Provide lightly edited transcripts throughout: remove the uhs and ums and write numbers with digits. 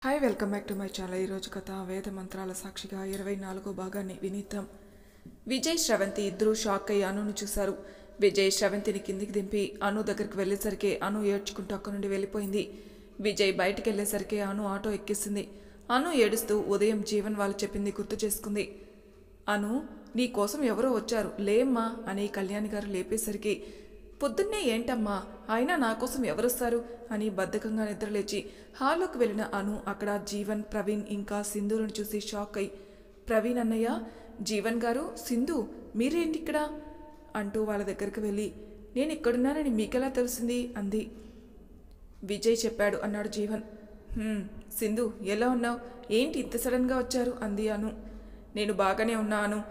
Hi welcome back to my channel. ఈరోజు కథ వేద మంత్రాల సాక్షిగా 24వ భాగాన్ని వినిద్దాం. విజయ్ శ్రవంతి ఇద్దరూ షాక్ అయ్యి అనును చూశారు. విజయ్ శ్రవంతిని కిందికి దింపి అను దగ్గరికి వెళ్ళేసరికి అను ఏడ్చుకుంటూ అక్కడి నుండి వెళ్ళిపోయింది. విజయ్ బయటికి వెళ్ళేసరికి అను ఆటో ఎక్కిస్తుంది. అను ఏడుస్తూ ఉదయం జీవన్ వాళ్ళు చెప్పింది గుర్తు చేసుకుంది. అను, నీ కోసం ఎవరో వచ్చారు లేమ్మా అని కళ్యాణి గారు లేపేసరికి, పొద్దున్నే ఏంటమ్మా, అయినా నా కోసం ఎవరొస్తారు అని బద్ధకంగా నిద్రలేచి హాల్లోకి వెళ్ళిన అను అక్కడ జీవన్, ప్రవీణ్ ఇంకా సింధులను చూసి షాక్ అయి, ప్రవీణ్ అన్నయ్య, జీవన్ గారు, సింధు మీరేంటి ఇక్కడ అంటూ వాళ్ళ దగ్గరికి వెళ్ళి, నేను ఇక్కడున్నానని మీకెలా తెలిసింది అంది. విజయ్ చెప్పాడు అన్నాడు జీవన్. సింధు ఎలా ఉన్నావు, ఏంటి ఇంత సడన్గా వచ్చారు అంది అను. నేను బాగానే ఉన్నాను,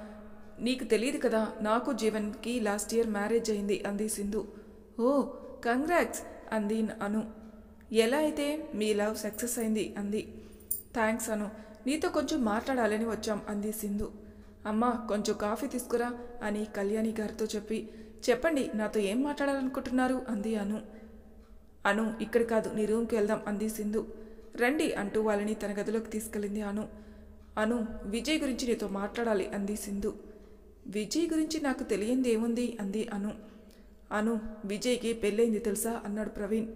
నీకు తెలియదు కదా, నాకు జీవన్కి లాస్ట్ ఇయర్ మ్యారేజ్ అయింది అంది సింధు. ఓ కంగ్రాట్స్ అంది అను. ఎలా అయితే మీ లవ్ సక్సెస్ అయింది అంది. థ్యాంక్స్ అను, నీతో కొంచెం మాట్లాడాలని వచ్చాం అంది సింధు. అమ్మా కొంచెం కాఫీ తీసుకురా అని కళ్యాణి గారితో చెప్పండి నాతో ఏం మాట్లాడాలనుకుంటున్నారు అంది అను. అను ఇక్కడ కాదు, నీ రూమ్కి వెళ్దాం అంది సింధు. రండి అంటూ వాళ్ళని తన గదిలోకి తీసుకెళ్ళింది అను. అను, విజయ్ గురించి నీతో మాట్లాడాలి అంది సింధు. విజయ్ గురించి నాకు తెలియంది ఏముంది అంది అను. అను, విజయ్కి పెళ్ళైంది తెలుసా అన్నాడు ప్రవీణ్.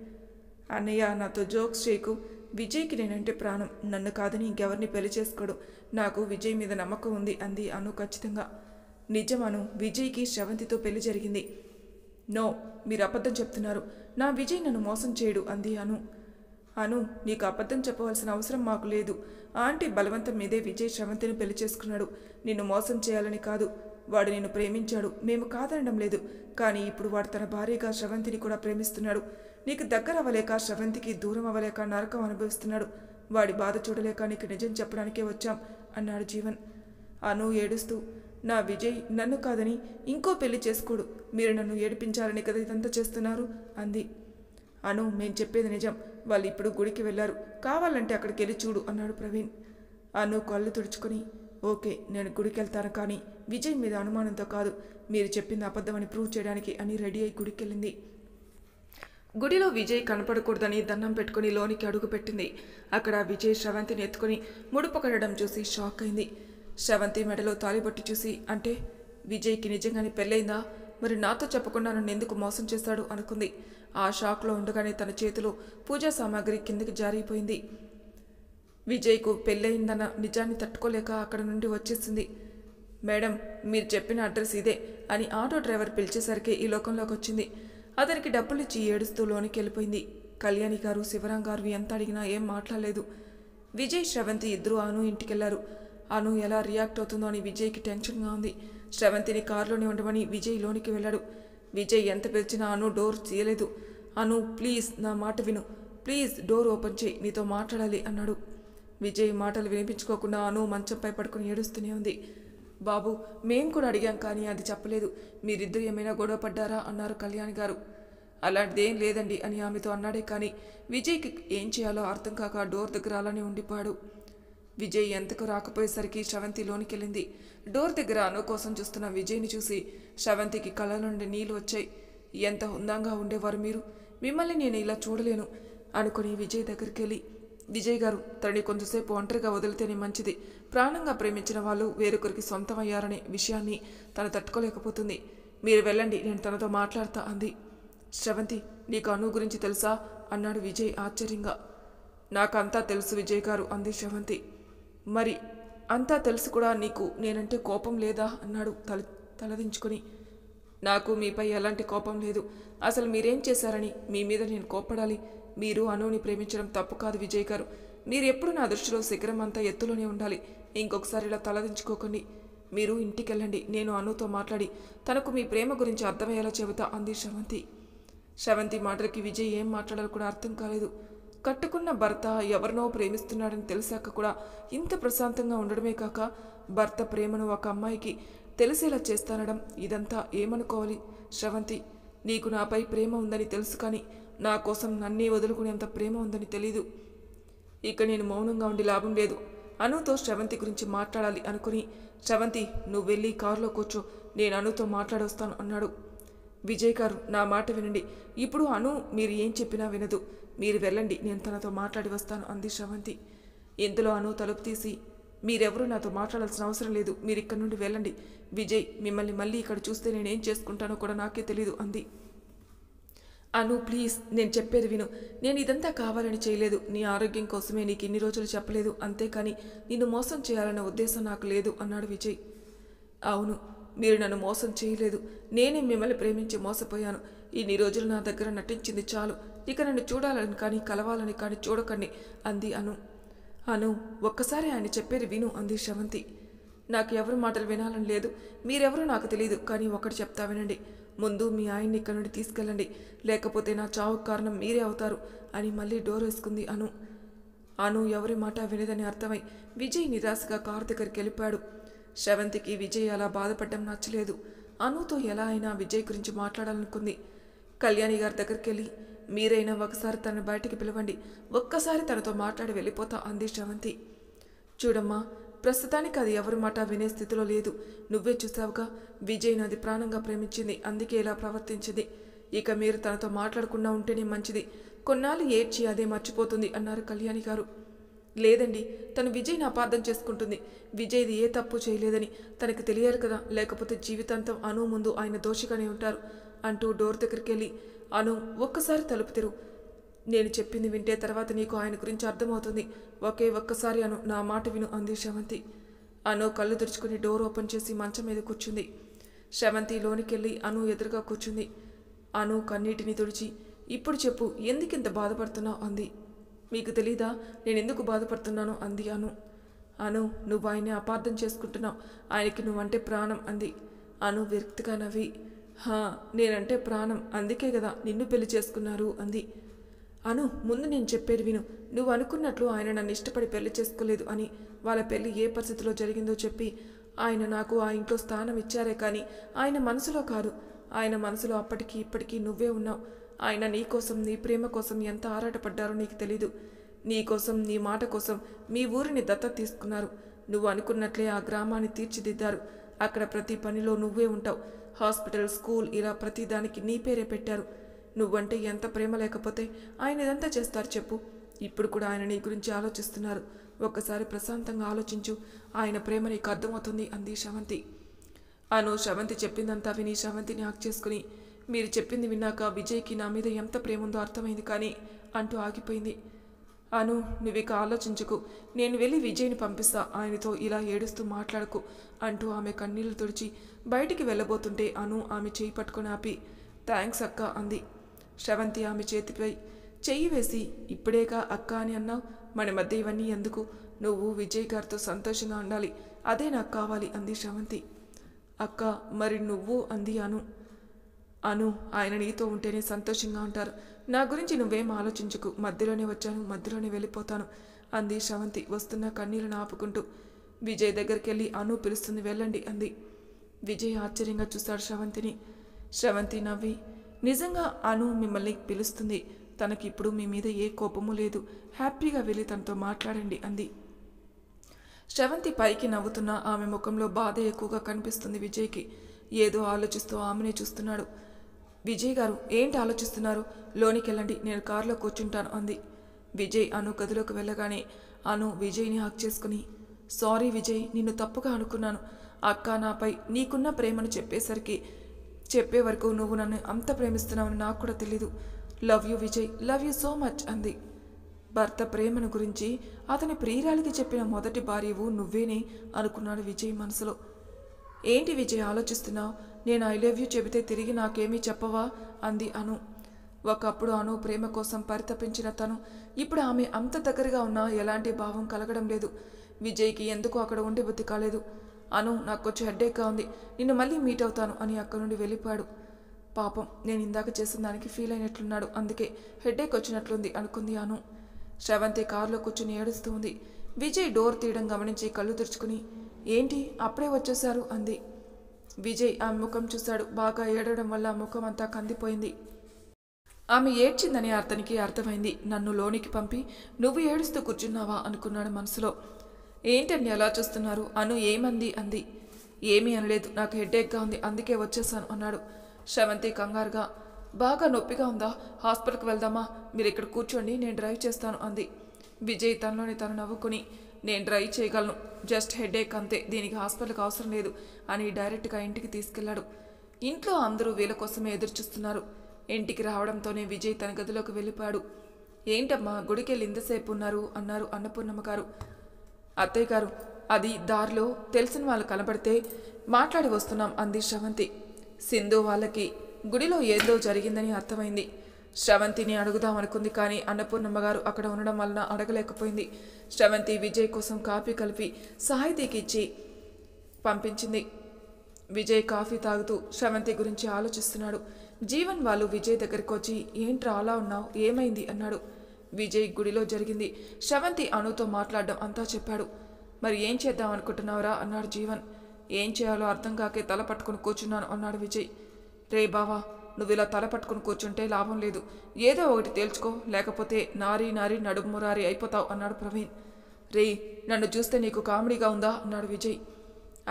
అన్నయ్య నాతో జోక్స్ చేయకు, విజయ్కి నేనంటే ప్రాణం, నన్ను కాదని ఇంకెవరిని పెళ్లి చేసుకోడు, నాకు విజయ్ మీద నమ్మకం ఉంది అంది అను ఖచ్చితంగా. నిజం అను, విజయ్కి శ్రవంతితో పెళ్లి జరిగింది. నో, మీరు అబద్ధం చెప్తున్నారు, నా విజయ్ నన్ను మోసం చేయడు అంది అను. అను, నీకు అబద్ధం చెప్పవలసిన అవసరం మాకు లేదు, ఆంటీ బలవంతం మీదే విజయ్ శ్రవంతిని పెళ్లి చేసుకున్నాడు, నిన్ను మోసం చేయాలని కాదు, వాడు నిన్ను ప్రేమించాడు, మేము కాదనడం లేదు, కానీ ఇప్పుడు వాడు తన భార్యగా శ్రవంతిని కూడా ప్రేమిస్తున్నాడు, నీకు దగ్గర అవ్వలేక శ్రవంతికి దూరం అవ్వలేక నరకం అనుభవిస్తున్నాడు, వాడి బాధ చూడలేక నీకు నిజం చెప్పడానికే వచ్చాం అన్నాడు జీవన్. అను ఏడుస్తూ, నా విజయ్ నన్ను కాదని ఇంకో పెళ్లి చేసుకోడు, మీరు నన్ను ఏడిపించాలని కదా ఇదంతా చేస్తున్నారు అంది. అను, మేం చెప్పేది నిజం, వాళ్ళు ఇప్పుడు గుడికి వెళ్ళారు, కావాలంటే అక్కడికి వెళ్ళి చూడు అన్నాడు ప్రవీణ్. అను కళ్ళు తుడుచుకొని, ఓకే నేను గుడికి వెళ్తాను, కానీ విజయ్ మీద అనుమానంతో కాదు, మీరు చెప్పింది అబద్ధమని ప్రూవ్ చేయడానికి అని రెడీ అయి గుడికి వెళ్ళింది. గుడిలో విజయ్ కనపడకూడదని దండం పెట్టుకుని లోనికి అడుగు పెట్టింది. అక్కడ విజయ్ శ్రవంతిని ఎత్తుకుని ముడుపు కట్టడం చూసి షాక్ అయింది. శ్రవంతి మెడలో తాలిబొట్టి చూసి, అంటే విజయ్కి నిజంగానే పెళ్ళైందా, మరి నాతో చెప్పకుండా నన్ను ఎందుకు మోసం చేశాడు అనుకుంది. ఆ షాక్లో ఉండగానే తన చేతిలో పూజా సామాగ్రి కిందకి జారిపోయింది. విజయ్కు పెళ్ళయిందన్న నిజాన్ని తట్టుకోలేక అక్కడ నుండి వచ్చేసింది. మేడం, మీరు చెప్పిన అడ్రస్ ఇదే అని ఆటో డ్రైవర్ పిలిచేసరికి ఈ లోకంలోకి వచ్చింది. అతనికి డబ్బులు ఇచ్చి ఏడుస్తూ లోనికి వెళ్ళిపోయింది. కళ్యాణి గారు, శివరాం గారు ఎంత అడిగినా ఏం మాట్లాడలేదు. విజయ్, శ్రవంతి ఇద్దరూ అను ఇంటికెళ్లారు. అను ఎలా రియాక్ట్ అవుతుందో అని విజయ్కి టెన్షన్గా ఉంది. శ్రవంతిని కారులోనే ఉండమని విజయ్ లోనికి వెళ్ళాడు. విజయ్ ఎంత పిలిచినా అను డోర్ తీయలేదు. అను, ప్లీజ్ నా మాట విను, ప్లీజ్ డోర్ ఓపెన్ చేయి, నీతో మాట్లాడాలి అన్నాడు. విజయ్ మాటలు వినిపించుకోకుండా అను మంచంపై పడుకుని ఏడుస్తూనే ఉంది. బాబు, మేం కూడా అడిగాం కానీ అది చెప్పలేదు, మీరిద్దరు ఏమైనా గొడవ పడ్డారా అన్నారు కళ్యాణి గారు. అలాంటిదేం లేదండి అని ఆమెతో అన్నాడే కానీ విజయ్కి ఏం చేయాలో అర్థం కాక డోర్ దగ్గర అలానే ఉండిపోయాడు. విజయ్ ఎంతకు రాకపోయేసరికి శ్రవంతి లోనికి వెళ్ళింది. డోర్ దగ్గర అను కోసం చూస్తున్న విజయ్ని చూసి శ్రవంతికి కళ్ళ నుండి నీళ్లు వచ్చాయి. ఎంత హుందంగా ఉండేవారు మీరు, మిమ్మల్ని నేను ఇలా చూడలేను అనుకుని విజయ్ దగ్గరికి వెళ్ళి, విజయ్ గారు, తనని కొంతసేపు ఒంటరిగా వదిలితేనే మంచిది, ప్రాణంగా ప్రేమించిన వాళ్ళు వేరొకరికి సొంతమయ్యారనే విషయాన్ని తను తట్టుకోలేకపోతుంది, మీరు వెళ్ళండి, నేను తనతో మాట్లాడతా అంది. శ్రవంతి, నీకు అను గురించి తెలుసా అన్నాడు విజయ్ ఆశ్చర్యంగా. నాకంతా తెలుసు విజయ్ గారు అంది శ్రవంతి. మరి అంతా తెలుసు కూడా నీకు నేనంటే కోపం లేదా అన్నాడు తలదించుకొని. నాకు మీపై ఎలాంటి కోపం లేదు, అసలు మీరేం చేశారని మీ మీద నేను కోప్పడాలి, మీరు అనుని ప్రేమించడం తప్పు కాదు విజయ్ గారు, మీరు ఎప్పుడు నా దృష్టిలో శిఖరం అంతా ఎత్తులోనే ఉండాలి, ఇంకొకసారి ఇలా తలదించుకోకండి, మీరు ఇంటికెళ్ళండి, నేను అనుతో మాట్లాడి తనకు మీ ప్రేమ గురించి అర్థమయ్యేలా చెబుతా అంది శ్రవంతి. శ్రవంతి మాటలకి విజయ్ ఏం మాట్లాడాలో కూడా అర్థం కాలేదు. కట్టుకున్న భర్త ఎవరినో ప్రేమిస్తున్నాడని తెలిసాక కూడా ఇంత ప్రశాంతంగా ఉండడమే కాక భర్త ప్రేమను ఒక అమ్మాయికి తెలిసేలా చేస్తానడం, ఇదంతా ఏమనుకోవాలి శ్రవంతి, నీకు నాపై ప్రేమ ఉందని తెలుసు కానీ నా కోసం నన్నే వదులుకునేంత ప్రేమ ఉందని తెలీదు. ఇక నేను మౌనంగా ఉండి లాభం లేదు, అనుతో శ్రవంతి గురించి మాట్లాడాలి అనుకుని, శ్రవంతి నువ్వు వెళ్ళి కారులో కూర్చో, నేను అనుతో మాట్లాడొస్తాను అన్నాడు. విజయ్ గారు, నా మాట వినండి, ఇప్పుడు అను మీరు ఏం చెప్పినా వినదు, మీరు వెళ్ళండి, నేను తనతో మాట్లాడి వస్తాను అంది శ్రవంతి. ఇంతలో అను తలుపు తీసి, మీరెవరూ నాతో మాట్లాడాల్సిన అవసరం లేదు, మీరిక్కడి నుండి వెళ్ళండి. విజయ్, మిమ్మల్ని మళ్ళీ ఇక్కడ చూస్తే నేనేం చేసుకుంటానో కూడా నాకే తెలీదు అంది. అను ప్లీజ్, నేను చెప్పేది విను. నేను ఇదంతా కావాలని చేయలేదు. నీ ఆరోగ్యం కోసమే నీకు ఇన్ని రోజులు చెప్పలేదు, అంతేకాని నిన్ను మోసం చేయాలన్న ఉద్దేశం నాకు లేదు అన్నాడు విజయ్. అవును, మీరు నన్ను మోసం చేయలేదు. నేనే మిమ్మల్ని ప్రేమించి మోసపోయాను. ఇన్ని రోజులు నా దగ్గర నటించింది చాలు. ఇక నన్ను చూడాలని కానీ కలవాలని కానీ చూడకండి అంది అను. అను, ఒక్కసారి ఆయన చెప్పేది విను అంది శ్రవంతి. నాకు ఎవరి మాటలు వినాలని లేదు. మీరెవరో నాకు తెలియదు, కానీ ఒకటి చెప్తా వినండి. ముందు మీ ఆయన్ని ఇక్కడి నుండి తీసుకెళ్ళండి, లేకపోతే నా చావుకు కారణం మీరే అవుతారు అని మళ్ళీ డోర్ వేసుకుంది అను. అను ఎవరి మాట వినదని అర్థమై విజయ్ నిరాశగా కారు దగ్గరికి వెళ్ళిపోయాడు. శ్రవంతికి విజయ్ అలా బాధపడడం నచ్చలేదు. అనుతో ఎలా అయినా విజయ్ గురించి మాట్లాడాలనుకుంది. కళ్యాణి గారి దగ్గరికి వెళ్ళి, మీరైనా ఒకసారి తనను బయటికి పిలవండి, ఒక్కసారి తనతో మాట్లాడి వెళ్ళిపోతా అంది శ్రవంతి. చూడమ్మా, ప్రస్తుతానికి అది ఎవరి మాట వినే స్థితిలో లేదు. నువ్వే చూసావుగా, విజయ్ నాది ప్రాణంగా ప్రేమించింది, అందుకే ఇలా ప్రవర్తించింది. ఇక మీరు తనతో మాట్లాడకుండా ఉంటేనే మంచిది. కొన్నాళ్ళు ఏడ్చి అదే మర్చిపోతుంది అన్నారు కళ్యాణి గారు. లేదండి, తను విజయ్ని అపార్థం చేసుకుంటుంది. విజయ్ది ఏ తప్పు చేయలేదని తనకు తెలియాలి కదా, లేకపోతే జీవితాంతం అను ముందు ఆయన దోషిగానే ఉంటారు అంటూ డోర్ దగ్గరికి వెళ్ళి, అను ఒక్కసారి తలుపు తెరు, నేను చెప్పింది వింటే తర్వాత నీకు ఆయన గురించి అర్థమవుతుంది. ఒక్కసారి అను, నా మాట విను అంది శ్రవంతి. అను కళ్ళు తెరుచుకుని డోర్ ఓపెన్ చేసి మంచం మీద కూర్చుంది. శ్రవంతి లోనికెళ్ళి అను ఎదురుగా కూర్చుంది. అను కన్నీటిని తుడిచి, ఇప్పుడు చెప్పు, ఎందుకింత బాధపడుతున్నావు అంది. మీకు తెలీదా నేనెందుకు బాధపడుతున్నాను అంది అను. అను, నువ్వు ఆయన్ని అపార్థం చేసుకుంటున్నావు, ఆయనకి నువ్వంటే ప్రాణం అంది. అను విరక్తిగా నవ్వి, నేనంటే ప్రాణం, అందుకే కదా నిన్ను పెళ్లి చేసుకున్నారు అంది. అను, ముందు నేను చెప్పేది విను. నువ్వు అనుకున్నట్లు ఆయన నన్ను ఇష్టపడి పెళ్లి చేసుకోలేదు అని, వాళ్ళ పెళ్లి ఏ పరిస్థితిలో జరిగిందో చెప్పి, ఆయన నాకు ఆ ఇంట్లో స్థానం ఇచ్చారే కానీ ఆయన మనసులో కాదు. ఆయన మనసులో అప్పటికి ఇప్పటికీ నువ్వే ఉన్నావు. ఆయన నీ కోసం, నీ ప్రేమ కోసం ఎంత ఆరాటపడ్డారో నీకు తెలీదు. నీ కోసం, నీ మాట కోసం మీ ఊరిని దత్తత తీసుకున్నారు. నువ్వు అనుకున్నట్లే ఆ గ్రామాన్ని తీర్చిదిద్దారు. అక్కడ ప్రతి పనిలో నువ్వే ఉంటావు. హాస్పిటల్, స్కూల్, ఇలా ప్రతి దానికి నీ పేరే పెట్టారు. నువ్వంటే ఎంత ప్రేమ లేకపోతే ఆయన ఇదంతా చేస్తారు చెప్పు. ఇప్పుడు కూడా ఆయన నీ గురించి ఆలోచిస్తున్నారు. ఒక్కసారి ప్రశాంతంగా ఆలోచించు, ఆయన ప్రేమ నీకు అర్థమవుతుంది అంది శ్రవంతి. అను శ్రవంతి చెప్పిందంతా విని శ్రవంతిని హాక్ చేసుకుని, మీరు చెప్పింది విన్నాక విజయ్కి నా మీద ఎంత ప్రేమ ఉందో అర్థమైంది కానీ అంటూ ఆగిపోయింది. అను, నువ్విక ఆలోచించుకు, నేను వెళ్ళి విజయ్ని పంపిస్తా, ఆయనతో ఇలా ఏడుస్తూ మాట్లాడకు అంటూ ఆమె కన్నీళ్లు తుడిచి బయటికి వెళ్ళబోతుంటే అను ఆమె చేయి పట్టుకొని ఆపి, థ్యాంక్స్ అక్క అంది. శ్రవంతి ఆమె చేతిపై చెయ్యి వేసి, ఇప్పుడేగా అక్క అని అన్నావు, మన మధ్య ఇవన్నీ ఎందుకు? నువ్వు విజయ్ గారితో సంతోషంగా ఉండాలి, అదే నాకు కావాలి అంది శ్రవంతి. అక్క, మరి నువ్వు అంది అను. అను, ఆయన నీతో ఉంటేనే సంతోషంగా ఉంటారు. నా గురించి నువ్వేం ఆలోచించుకు, మధ్యలోనే వచ్చాను, మధ్యలోనే వెళ్ళిపోతాను అంది శ్రవంతి వస్తున్న కన్నీళ్లను ఆపుకుంటూ. విజయ్ దగ్గరికి వెళ్ళి, అను పిలుస్తుంది, వెళ్ళండి అంది. విజయ్ ఆశ్చర్యంగా చూశాడు శ్రవంతిని. శ్రవంతి నవ్వి, నిజంగా అను మిమ్మల్ని పిలుస్తుంది, తనకిప్పుడు మీ మీద ఏ కోపము లేదు, హ్యాపీగా వెళ్ళి తనతో మాట్లాడండి అంది. శ్రవంతి పైకి నవ్వుతున్నా ఆమె ముఖంలో బాధ ఎక్కువగా కనిపిస్తుంది విజయ్కి. ఏదో ఆలోచిస్తూ ఆమెనే చూస్తున్నాడు. విజయ్ గారు, ఏంటి ఆలోచిస్తున్నారు? లోనికెళ్ళండి, నేను కారులో కూర్చుంటాను అంది. విజయ్ అను గదిలోకి వెళ్ళగానే అను విజయ్ని హక్ చేసుకుని, సారీ విజయ్, నిన్ను తప్పుగా అనుకున్నాను. అక్క నాపై నీకున్న ప్రేమను చెప్పే వరకు నువ్వు నన్ను అంత ప్రేమిస్తున్నావని నాకు కూడా తెలీదు. Love you Vijay, love you so much అంది. భర్త ప్రేమను గురించి అతని ప్రియురాలికి చెప్పిన మొదటి భార్యవు నువ్వేనే అనుకున్నాడు విజయ్ మనసులో. ఏంటి విజయ్ ఆలోచిస్తున్నావు? నేను ఐ లవ్ యూ చెబితే తిరిగి నాకేమీ చెప్పవా అంది అను. ఒకప్పుడు అను ప్రేమ కోసం పరితపించిన తను ఇప్పుడు ఆమె అంత దగ్గరగా ఉన్నా ఎలాంటి భావం కలగడం లేదు. విజయ్కి ఎందుకు అక్కడ ఉండే బుద్ధి కాలేదు. అను, నాకు కొంచెం హెడ్ఏక్గా ఉంది, నిన్ను మళ్ళీ మీట్ అవుతాను అని అక్కడి నుండి వెళ్ళిపోయాడు. పాపం, నేను ఇందాక చేసిన దానికి ఫీల్ అయినట్లున్నాడు, అందుకే హెడ్ఏక్ వచ్చినట్లుంది అనుకుంది అను. శ్రవంతి కారులో కూర్చుని ఏడుస్తూ ఉంది. విజయ్ డోర్ తీయడం గమనించి కళ్ళు తెరుచుకుని, ఏంటి అప్పుడే వచ్చేశారు అంది. విజయ్ ఆమె ముఖం చూశాడు. బాగా ఏడవడం వల్ల ముఖం అంతా కందిపోయింది. ఆమె ఏడ్చిందని అతనికి అర్థమైంది. నన్ను లోనికి పంపి నువ్వు ఏడుస్తూ కూర్చున్నావా అనుకున్నాడు మనసులో. ఏంటండి అలా చూస్తున్నారు? అను ఏమంది అంది. ఏమీ అనలేదు, నాకు హెడ్ఏక్గా ఉంది, అందుకే వచ్చేసాను అన్నాడు. శ్రవంతి కంగారుగా, బాగా నొప్పిగా ఉందా? హాస్పిటల్కి వెళ్దామా? మీరు ఇక్కడ కూర్చోండి, నేను డ్రైవ్ చేస్తాను అంది. విజయ్ తనలోని తను నవ్వుకుని, నేను డ్రైవ్ చేయగలను, జస్ట్ హెడేక్ అంతే, దీనికి హాస్పిటల్కి అవసరం లేదు అని డైరెక్ట్గా ఇంటికి తీసుకెళ్లాడు. ఇంట్లో అందరూ వీళ్ళ కోసమే ఎదురుచూస్తున్నారు. ఇంటికి రావడంతోనే విజయ్ తన గదిలోకి వెళ్ళిపోయాడు. ఏంటమ్మా గుడికి వెళ్ళి ఇంతసేపు ఉన్నారు అన్నారు అన్నపూర్ణమ్మ గారు. అత్తయ్య గారు, అది దారిలో తెలిసిన వాళ్ళు కనబడితే మాట్లాడి వస్తున్నాం అంది శ్రవంతి. సింధు వాళ్ళకి గుడిలో ఏదో జరిగిందని అర్థమైంది. శ్రవంతిని అడుగుదామనుకుంది, కానీ అన్నపూర్ణమ్మ గారు అక్కడ ఉండడం వలన అడగలేకపోయింది. శ్రవంతి విజయ్ కోసం కాఫీ కలిపి సాహితీకి ఇచ్చి పంపించింది. విజయ్ కాఫీ తాగుతూ శ్రవంతి గురించి ఆలోచిస్తున్నాడు. జీవన్ వాళ్ళు విజయ్ దగ్గరికి వచ్చి, ఏంట్రా అలా ఉన్నావు, ఏమైంది అన్నాడు. విజయ్ గుడిలో జరిగింది, శ్రవంతి అనుతో మాట్లాడడం అంతా చెప్పాడు. మరి ఏం చేద్దాం అనుకుంటున్నావురా అన్నాడు జీవన్. ఏం చేయాలో అర్థం కాకే తల పట్టుకుని కూర్చున్నాను అన్నాడు విజయ్. రే బావా, నువ్వు ఇలా తల పట్టుకుని కూర్చుంటే లాభం లేదు, ఏదో ఒకటి తేల్చుకో, లేకపోతే నారీ నారీ నడుమురారి అయిపోతావు అన్నాడు ప్రవీణ్. రే, నన్ను చూస్తే నీకు కామెడీగా ఉందా అన్నాడు విజయ్.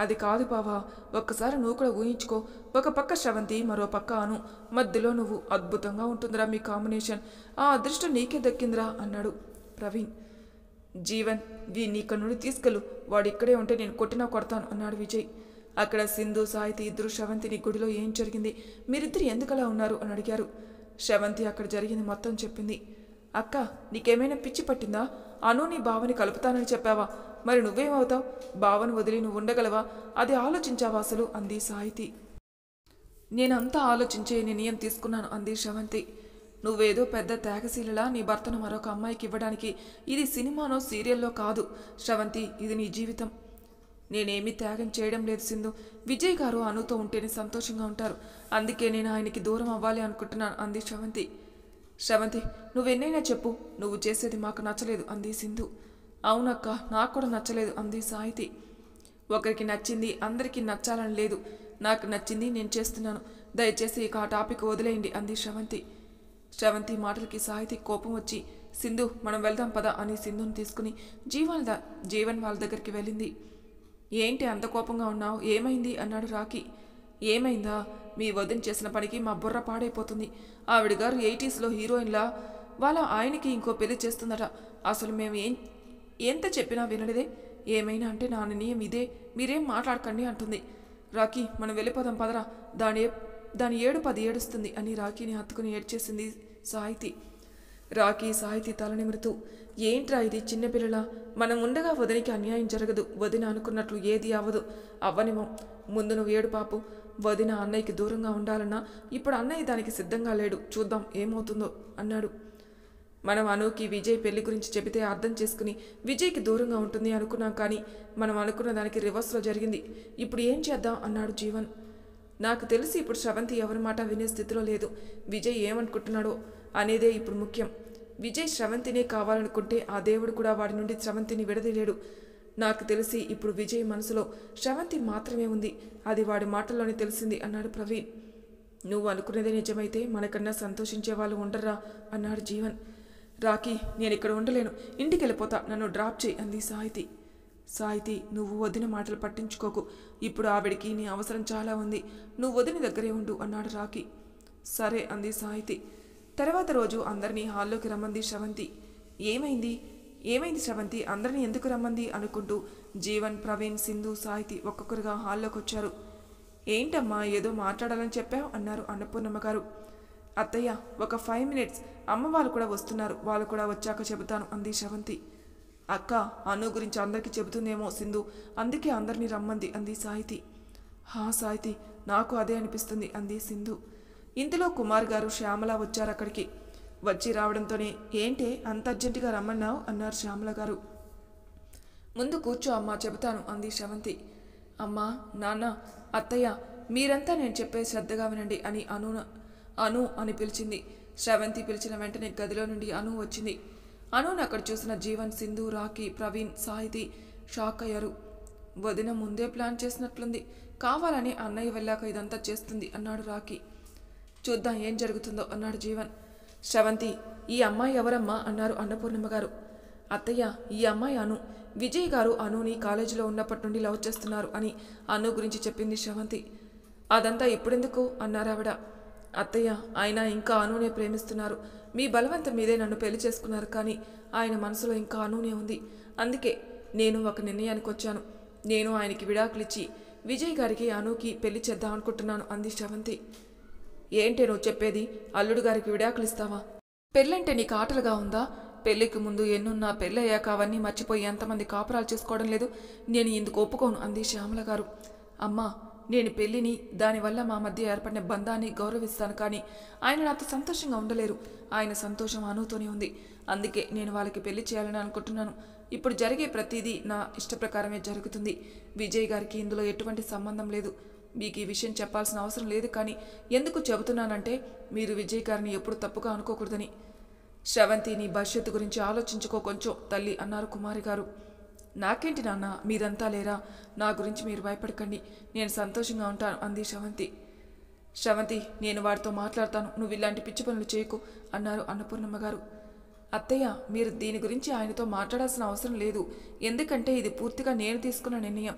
అది కాదు బావా, ఒక్కసారి నువ్వు కూడా ఊహించుకో, ఒక పక్క శ్రవంతి, మరో పక్క అను, మధ్యలో నువ్వు, అద్భుతంగా ఉంటుందిరా మీ కాంబినేషన్, ఆ అదృష్టం నీకే దక్కిందిరా అన్నాడు ప్రవీణ్. జీవన్, వీడిని ఇక్కడి నుండి తీసుకెళ్ళు, వాడు ఇక్కడే ఉంటే నేను కొట్టినా కొడతాను అన్నాడు విజయ్. అక్కడ సింధు సాహితి ఇద్దరు శ్రవంతిని గుడిలో ఏం జరిగింది, మీరిద్దరు ఎందుకలా ఉన్నారు అని అడిగారు. శ్రవంతి అక్కడ జరిగింది మొత్తం చెప్పింది. అక్క, నీకేమైనా పిచ్చి పట్టిందా? అను నీ బావని కలుపుతానని చెప్పావా? మరి నువ్వేమవుతావు? బావను వదిలి నువ్వు ఉండగలవా? అది ఆలోచించావా అసలు అంది సాహితి. నేనంతా ఆలోచించే నిర్ణయం తీసుకున్నాను అంది శ్రవంతి. నువ్వేదో పెద్ద త్యాగశీలలా నీ భర్తను మరొక అమ్మాయికి ఇవ్వడానికి. ఇది సినిమానో సీరియల్లో కాదు శ్రవంతి, ఇది నీ జీవితం. నేనేమీ త్యాగం చేయడం లేదు సింధు. విజయ్ గారు అనుతో ఉంటేనే సంతోషంగా ఉంటారు, అందుకే నేను ఆయనకి దూరం అవ్వాలి అనుకుంటున్నాను అంది శ్రవంతి. శ్రవంతి, నువ్వెన్నైనా చెప్పు, నువ్వు చేసేది మాకు నచ్చలేదు అంది సింధు. అవునక్క, నాకు కూడా నచ్చలేదు అంది సాహితి. ఒకరికి నచ్చింది అందరికీ నచ్చాలని లేదు, నాకు నచ్చింది నేను చేస్తున్నాను, దయచేసి ఇక ఆ టాపిక్ వదిలేయండి అంది శ్రవంతి. శ్రవంతి మాటలకి సాహితి కోపం వచ్చి, సింధు మనం వెళ్దాం పద అని సింధుని తీసుకుని జీవన్ వాళ్ళ దగ్గరికి వెళ్ళింది. ఏంటి అంత కోపంగా ఉన్నావు, ఏమైంది అన్నాడు రాకీ. ఏమైందా, మీ వదిన చేసిన పనికి మా బుర్ర పాడైపోతుంది. ఆవిడ గారు 80sలో హీరోయిన్లా వాళ్ళ ఆయనకి ఇంకో పెళ్లి చేస్తుందట. అసలు మేము ఎంత చెప్పినా వినలేదే. ఏమైనా అంటే నా నిర్ణయం ఇదే, మీరేం మాట్లాడకండి అంటుంది. రాకీ, మనం వెళ్ళిపోదాం పదరా, దాని 7-10 ఏడుస్తుంది అని రాకీని హత్తుకుని ఏడ్చేసింది సాహితి. రాకీ సాహితి తల నిమురుతూ, ఏంట్రా ఇది చిన్నపిల్లలా, మనం ఉండగా వదినికి అన్యాయం జరగదు, వదిన అనుకున్నట్లు ఏది అవ్వదు, అవ్వనిమో, ముందు నువ్వు ఏడు పాపు. వదిన అన్నయ్యకి దూరంగా ఉండాలన్నా ఇప్పుడు అన్నయ్య దానికి సిద్ధంగా లేడు, చూద్దాం ఏమవుతుందో అన్నాడు. మనం అనుకి విజయ్ పెళ్లి గురించి చెబితే అర్థం చేసుకుని విజయ్కి దూరంగా ఉంటుంది అనుకున్నాం, కానీ మనం అనుకున్న దానికి రివర్స్లో జరిగింది. ఇప్పుడు ఏం చేద్దాం అన్నాడు జీవన్. నాకు తెలిసి ఇప్పుడు శ్రవంతి ఎవరి మాట వినే స్థితిలో లేదు. విజయ్ ఏమనుకుంటున్నాడో అనేదే ఇప్పుడు ముఖ్యం. విజయ్ శ్రవంతినే కావాలనుకుంటే ఆ దేవుడు కూడా వాడి నుండి శ్రవంతిని విడదీయలేడు. నాకు తెలిసి ఇప్పుడు విజయ్ మనసులో శ్రవంతి మాత్రమే ఉంది, అది వాడి మాటల్లోనే తెలిసింది అన్నాడు ప్రవీణ్. నువ్వు అనుకునేదే నిజమైతే మనకన్నా సంతోషించే వాళ్ళు ఉండరా అన్నాడు జీవన్. రాకీ, నేను ఇక్కడ ఉండలేను, ఇంటికి వెళ్ళిపోతా, నన్ను డ్రాప్ చేయి అంది సాహితి. సాహితి, నువ్వు వదిన మాటలు పట్టించుకోకు, ఇప్పుడు ఆవిడికి నీ అవసరం చాలా ఉంది, నువ్వు వదిన దగ్గరే ఉండు అన్నాడు రాకీ. సరే అంది సాహితి. తర్వాత రోజు అందరినీ హాల్లోకి రమ్మంది శ్రవంతి. ఏమైంది శ్రవంతి, అందరినీ ఎందుకు రమ్మంది అనుకుంటూ జీవన్, ప్రవీణ్, సింధు, సాహితి ఒక్కొక్కరుగా హాల్లోకి వచ్చారు. ఏంటమ్మా ఏదో మాట్లాడాలని చెప్పావు అన్నారు అన్నపూర్ణమ్మ గారు. అత్తయ్య, ఒక 5 minutes, అమ్మ వాళ్ళు కూడా వస్తున్నారు, వాళ్ళు కూడా వచ్చాక చెబుతాను అంది శ్రవంతి. అక్క, అను గురించి అందరికీ చెబుతుందేమో సింధు, అందుకే అందరినీ రమ్మంది అంది సాహితి. హా సాహితి, నాకు అదే అనిపిస్తుంది అంది సింధు. ఇంతలో కుమార్ గారు శ్యామల వచ్చారు అక్కడికి. వచ్చి రావడంతోనే, ఏంటే అంత అర్జెంటుగా రమ్మన్నావు అన్నారు శ్యామల గారు. ముందు కూర్చో అమ్మా, చెబుతాను అంది శ్రవంతి. అమ్మా, నాన్న, అత్తయ్య, మీరంతా నేను చెప్పే శ్రద్ధగా వినండి అని అను అని పిలిచింది. శ్రవంతి పిలిచిన వెంటనే గదిలో నుండి అను వచ్చింది. అనుని అక్కడ చూసిన జీవన్, సింధు, రాకీ, ప్రవీణ్, సాహితి షాక్ అయ్యారు. వదిన ముందే ప్లాన్ చేసినట్లుంది, కావాలని అన్నయ్య వెళ్ళాక ఇదంతా చేస్తుంది అన్నాడు రాకీ. చూద్దాం ఏం జరుగుతుందో అన్నాడు జీవన్. శ్రవంతి, ఈ అమ్మాయి ఎవరమ్మా అన్నారు అన్నపూర్ణమ్మ గారు. అత్తయ్య, ఈ అమ్మాయి అను, విజయ్ గారు అనుని కాలేజీలో ఉన్నప్పటి నుండి లవ్ చేస్తున్నారు అని అను గురించి చెప్పింది శ్రవంతి. అదంతా ఇప్పుడెందుకు అన్నారు ఆవిడ. అత్తయ్య, ఆయన ఇంకా అనునే ప్రేమిస్తున్నారు. మీ బలవంతం మీదే నన్ను పెళ్లి చేసుకున్నారు, కానీ ఆయన మనసులో ఇంకా అనునే ఉంది. అందుకే నేను ఒక నిర్ణయానికి వచ్చాను. నేను ఆయనకి విడాకులిచ్చి విజయ్ గారికి అనుకి పెళ్లి చేద్దాం అనుకుంటున్నాను అంది శ్రవంతి. ఏంటే నువ్వు చెప్పేది? అల్లుడు గారికి విడాకులు ఇస్తావా? పెళ్ళంటే నీకు ఆటలుగా ఉందా? పెళ్లికి ముందు ఎన్నున్నా పెళ్ళయ్యాక అవన్నీ మర్చిపోయి ఎంతమంది కాపురాలు చేసుకోవడం లేదు. నేను ఇందుకు ఒప్పుకోను అంది శ్యామల గారు. అమ్మా, నేను పెళ్లిని, దానివల్ల మా మధ్య ఏర్పడిన బంధాన్ని గౌరవిస్తాను, కానీ ఆయన నాతో సంతోషంగా ఉండలేరు. ఆయన సంతోషం అనుతోనే ఉంది. అందుకే నేను వాళ్ళకి పెళ్లి చేయాలని అనుకుంటున్నాను. ఇప్పుడు జరిగే ప్రతిదీ నా ఇష్టప్రకారమే జరుగుతుంది. విజయ్ గారికి ఇందులో ఎటువంటి సంబంధం లేదు. మీకు ఈ విషయం చెప్పాల్సిన అవసరం లేదు, కానీ ఎందుకు చెబుతున్నానంటే మీరు విజయ్ గారిని ఎప్పుడు తప్పుగా అనుకోకూడదని. శ్రవంతి, నీ భవిష్యత్తు గురించి ఆలోచించుకో కొంచెం తల్లి అన్నారు కుమారి గారు. నాకేంటి నాన్న, మీరంతా లేరా? నా గురించి మీరు భయపడకండి, నేను సంతోషంగా ఉంటాను అంది శ్రవంతి. శ్రవంతి, నేను వాడితో మాట్లాడతాను, నువ్వు ఇలాంటి పిచ్చి పనులు చేయకు అన్నారు అన్నపూర్ణమ్మ గారు. అత్తయ్య, మీరు దీని గురించి ఆయనతో మాట్లాడాల్సిన అవసరం లేదు. ఎందుకంటే ఇది పూర్తిగా నేను తీసుకున్న నిర్ణయం.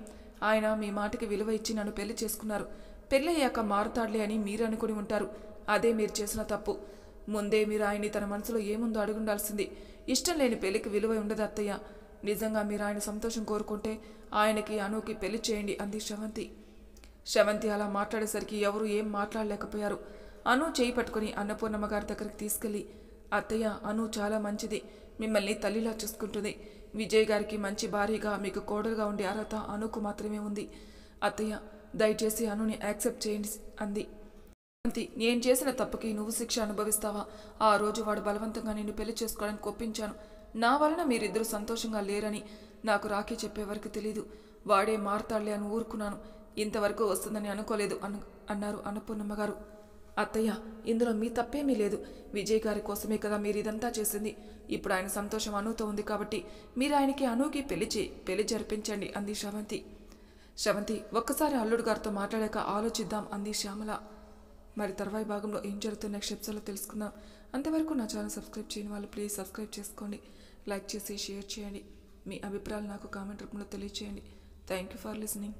ఆయన మీ మాటకి విలువ ఇచ్చి నన్ను పెళ్లి చేసుకున్నారు. పెళ్ళయ్యాక మారుతాడులే అని మీరు అనుకుని ఉంటారు. అదే మీరు చేసిన తప్పు. ముందే మీరు ఆయన్ని తన మనసులో ఏముందో అడుగుండాల్సింది. ఇష్టం లేని పెళ్లికి విలువ ఉండదు అత్తయ్య. నిజంగా మీరు ఆయన సంతోషం కోరుకుంటే ఆయనకి అనుకి పెళ్లి చేయండి అంది శ్రవంతి. శ్రవంతి అలా మాట్లాడేసరికి ఎవరు ఏం మాట్లాడలేకపోయారు. అను చేయి పట్టుకుని అన్నపూర్ణమ్మ గారి దగ్గరికి తీసుకెళ్లి, అత్తయ్య, అను చాలా మంచిది, మిమ్మల్ని తల్లిలా చూసుకుంటుంది. విజయ్ గారికి మంచి భార్యగా మీకు కోడలుగా ఉండే అర్హత అనుకు మాత్రమే ఉంది. అత్తయ్య, దయచేసి అనుని యాక్సెప్ట్ చేయండి అంది. నేను చేసిన తప్పుకి నువ్వు శిక్ష అనుభవిస్తావా? ఆ రోజు వాడు బలవంతంగా నిన్ను పెళ్లి చేసుకోవడానికి ఒప్పించాను. నా వలన మీరిద్దరూ సంతోషంగా లేరని నాకు రాఖీ చెప్పేవరకు తెలీదు. వాడే మారతాళ్లే అని ఊరుకున్నాను. ఇంతవరకు వస్తుందని అనుకోలేదు అన్నారు అన్నపూర్ణమ్మ గారు. అత్తయ్య, ఇందులో మీ తప్పేమీ లేదు. విజయ్ గారి కోసమే కదా మీరు ఇదంతా చేసింది. ఇప్పుడు ఆయన సంతోషం అనుతో ఉంది కాబట్టి మీరు ఆయనకి అనుకి పెళ్లి జరిపించండి అంది శ్రవంతి. శ్రవంతి, ఒక్కసారి అల్లుడు గారితో మాట్లాడాక ఆలోచిద్దాం అంది శ్యామల. మరి తర్వాయి భాగంలో ఏం జరుగుతున్న నెక్స్ట్ ఎపిసోడ్లో తెలుసుకుందాం. అంతవరకు నా ఛానల్ సబ్స్క్రైబ్ చేయని వాళ్ళు ప్లీజ్ సబ్స్క్రైబ్ చేసుకోండి, లైక్ చేసి షేర్ చేయండి. మీ అభిప్రాయాలు నాకు కామెంట్ రూపంలో తెలియచేయండి. Thank you for listening.